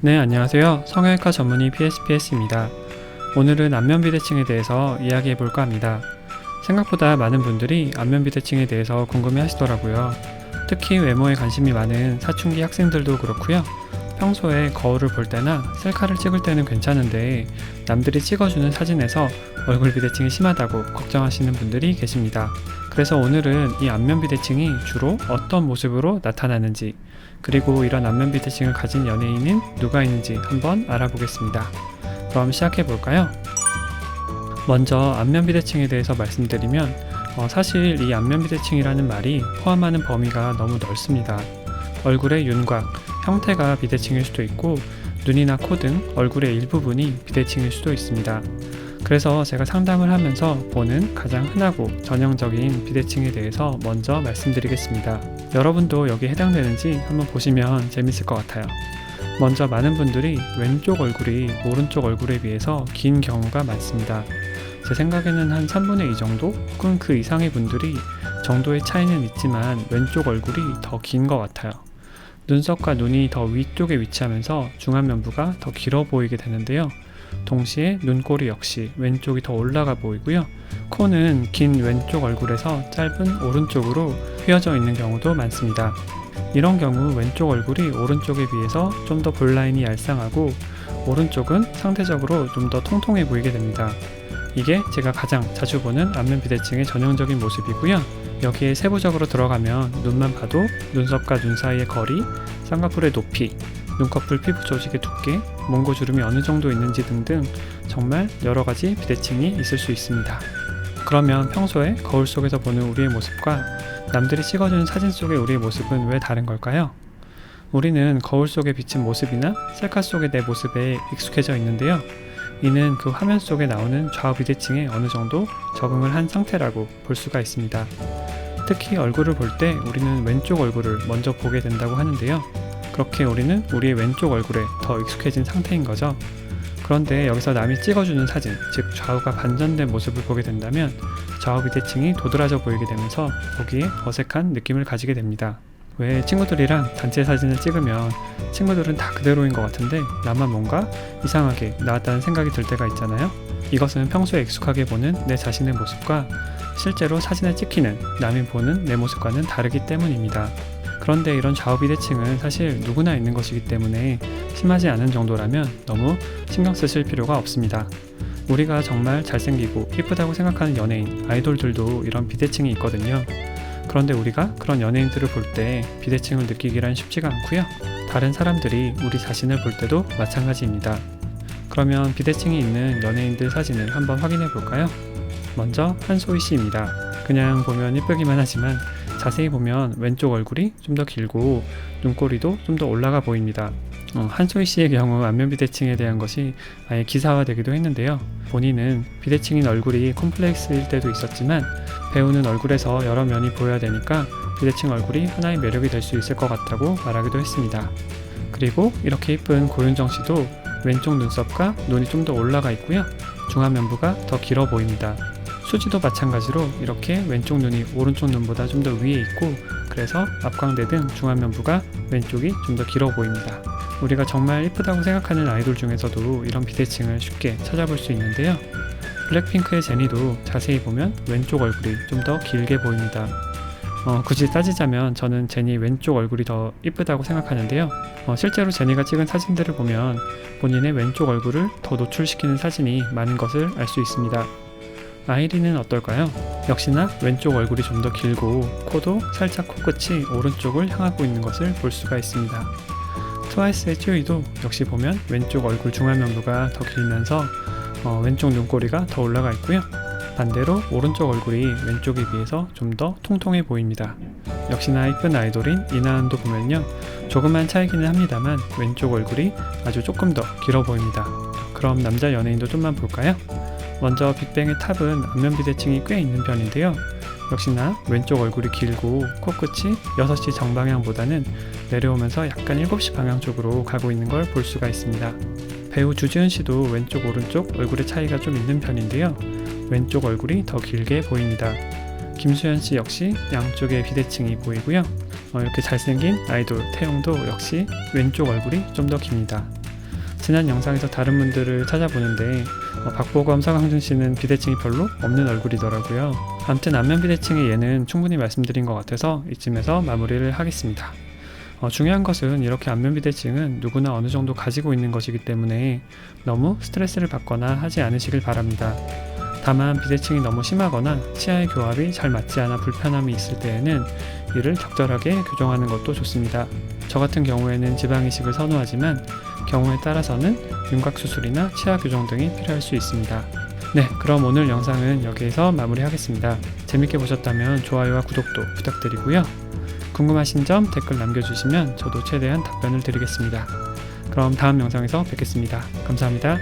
네, 안녕하세요. 성형외과 전문의 PSPS입니다. 오늘은 안면 비대칭에 대해서 이야기해 볼까 합니다. 생각보다 많은 분들이 안면 비대칭에 대해서 궁금해 하시더라고요. 특히 외모에 관심이 많은 사춘기 학생들도 그렇고요. 평소에 거울을 볼 때나 셀카를 찍을 때는 괜찮은데 남들이 찍어주는 사진에서 얼굴 비대칭이 심하다고 걱정하시는 분들이 계십니다. 그래서 오늘은 이 안면 비대칭이 주로 어떤 모습으로 나타나는지, 그리고 이런 안면 비대칭을 가진 연예인은 누가 있는지 한번 알아보겠습니다. 그럼 시작해 볼까요? 먼저 안면 비대칭에 대해서 말씀드리면 사실 이 안면 비대칭이라는 말이 포함하는 범위가 너무 넓습니다. 얼굴의 윤곽, 형태가 비대칭일 수도 있고 눈이나 코 등 얼굴의 일부분이 비대칭일 수도 있습니다. 그래서 제가 상담을 하면서 보는 가장 흔하고 전형적인 비대칭에 대해서 먼저 말씀드리겠습니다. 여러분도 여기에 해당되는지 한번 보시면 재밌을 것 같아요. 먼저 많은 분들이 왼쪽 얼굴이 오른쪽 얼굴에 비해서 긴 경우가 많습니다. 제 생각에는 한 3분의 2 정도 혹은 그 이상의 분들이 정도의 차이는 있지만 왼쪽 얼굴이 더 긴 것 같아요. 눈썹과 눈이 더 위쪽에 위치하면서 중안면부가 더 길어 보이게 되는데요. 동시에 눈꼬리 역시 왼쪽이 더 올라가 보이고요. 코는 긴 왼쪽 얼굴에서 짧은 오른쪽으로 휘어져 있는 경우도 많습니다. 이런 경우 왼쪽 얼굴이 오른쪽에 비해서 좀 더 볼라인이 얄쌍하고 오른쪽은 상대적으로 좀 더 통통해 보이게 됩니다. 이게 제가 가장 자주 보는 안면 비대칭의 전형적인 모습이고요. 여기에 세부적으로 들어가면 눈만 봐도 눈썹과 눈 사이의 거리, 쌍꺼풀의 높이, 눈꺼풀 피부 조직의 두께, 몽고주름이 어느 정도 있는지 등등 정말 여러 가지 비대칭이 있을 수 있습니다. 그러면 평소에 거울 속에서 보는 우리의 모습과 남들이 찍어주는 사진 속의 우리의 모습은 왜 다른 걸까요? 우리는 거울 속에 비친 모습이나 셀카 속의 내 모습에 익숙해져 있는데요. 이는 그 화면 속에 나오는 좌우 비대칭에 어느 정도 적응을 한 상태라고 볼 수가 있습니다. 특히 얼굴을 볼 때 우리는 왼쪽 얼굴을 먼저 보게 된다고 하는데요. 그렇게 우리는 우리의 왼쪽 얼굴에 더 익숙해진 상태인 거죠. 그런데 여기서 남이 찍어주는 사진, 즉 좌우가 반전된 모습을 보게 된다면 좌우 비대칭이 도드라져 보이게 되면서 보기에 어색한 느낌을 가지게 됩니다. 왜 친구들이랑 단체 사진을 찍으면 친구들은 다 그대로인 것 같은데 나만 뭔가 이상하게 나왔다는 생각이 들 때가 있잖아요. 이것은 평소에 익숙하게 보는 내 자신의 모습과 실제로 사진을 찍히는 남이 보는 내 모습과는 다르기 때문입니다. 그런데 이런 좌우 비대칭은 사실 누구나 있는 것이기 때문에 심하지 않은 정도라면 너무 신경 쓰실 필요가 없습니다. 우리가 정말 잘생기고 예쁘다고 생각하는 연예인, 아이돌들도 이런 비대칭이 있거든요. 그런데 우리가 그런 연예인들을 볼 때 비대칭을 느끼기란 쉽지가 않고요. 다른 사람들이 우리 자신을 볼 때도 마찬가지입니다. 그러면 비대칭이 있는 연예인들 사진을 한번 확인해 볼까요? 먼저 한소희 씨입니다. 그냥 보면 예쁘기만 하지만 자세히 보면 왼쪽 얼굴이 좀 더 길고 눈꼬리도 좀 더 올라가 보입니다. 한소희 씨의 경우 안면 비대칭에 대한 것이 아예 기사화되기도 했는데요. 본인은 비대칭인 얼굴이 콤플렉스일 때도 있었지만 배우는 얼굴에서 여러 면이 보여야 되니까 비대칭 얼굴이 하나의 매력이 될 수 있을 것 같다고 말하기도 했습니다. 그리고 이렇게 예쁜 고윤정 씨도 왼쪽 눈썹과 눈이 좀 더 올라가 있고요. 중안면부가 더 길어 보입니다. 수지도 마찬가지로 이렇게 왼쪽 눈이 오른쪽 눈보다 좀 더 위에 있고 그래서 앞광대 등 중안면부가 왼쪽이 좀 더 길어 보입니다. 우리가 정말 예쁘다고 생각하는 아이돌 중에서도 이런 비대칭을 쉽게 찾아볼 수 있는데요. 블랙핑크의 제니도 자세히 보면 왼쪽 얼굴이 좀 더 길게 보입니다. 굳이 따지자면 저는 제니 왼쪽 얼굴이 더 예쁘다고 생각하는데요. 실제로 제니가 찍은 사진들을 보면 본인의 왼쪽 얼굴을 더 노출시키는 사진이 많은 것을 알 수 있습니다. 아이리는 어떨까요? 역시나 왼쪽 얼굴이 좀 더 길고 코도 살짝 코끝이 오른쪽을 향하고 있는 것을 볼 수가 있습니다. 트와이스의 쯔위도 역시 보면 왼쪽 얼굴 중안면부가 더 길면서 왼쪽 눈꼬리가 더 올라가 있고요. 반대로 오른쪽 얼굴이 왼쪽에 비해서 좀 더 통통해 보입니다. 역시나 이쁜 아이돌인 이나은도 보면요. 조그만 차이기는 합니다만 왼쪽 얼굴이 아주 조금 더 길어 보입니다. 그럼 남자 연예인도 좀만 볼까요? 먼저 빅뱅의 탑은 안면 비대칭이 꽤 있는 편인데요. 역시나 왼쪽 얼굴이 길고 코끝이 6시 정방향보다는 내려오면서 약간 7시 방향 쪽으로 가고 있는 걸 볼 수가 있습니다. 배우 주지훈 씨도 왼쪽 오른쪽 얼굴의 차이가 좀 있는 편인데요. 왼쪽 얼굴이 더 길게 보입니다. 김수현 씨 역시 양쪽에 비대칭이 보이고요. 이렇게 잘생긴 아이돌 태용도 역시 왼쪽 얼굴이 좀 더 깁니다. 지난 영상에서 다른 분들을 찾아보는데 박보검, 서강준 씨는 비대칭이 별로 없는 얼굴이더라고요. 아무튼 안면 비대칭의 예는 충분히 말씀드린 것 같아서 이쯤에서 마무리를 하겠습니다. 중요한 것은 이렇게 안면 비대칭은 누구나 어느 정도 가지고 있는 것이기 때문에 너무 스트레스를 받거나 하지 않으시길 바랍니다. 다만 비대칭이 너무 심하거나 치아의 교합이 잘 맞지 않아 불편함이 있을 때에는 이를 적절하게 교정하는 것도 좋습니다. 저 같은 경우에는 지방이식을 선호하지만 경우에 따라서는 윤곽수술이나 치아 교정 등이 필요할 수 있습니다. 네, 그럼 오늘 영상은 여기에서 마무리하겠습니다. 재밌게 보셨다면 좋아요와 구독도 부탁드리고요. 궁금하신 점 댓글 남겨주시면 저도 최대한 답변을 드리겠습니다. 그럼 다음 영상에서 뵙겠습니다. 감사합니다.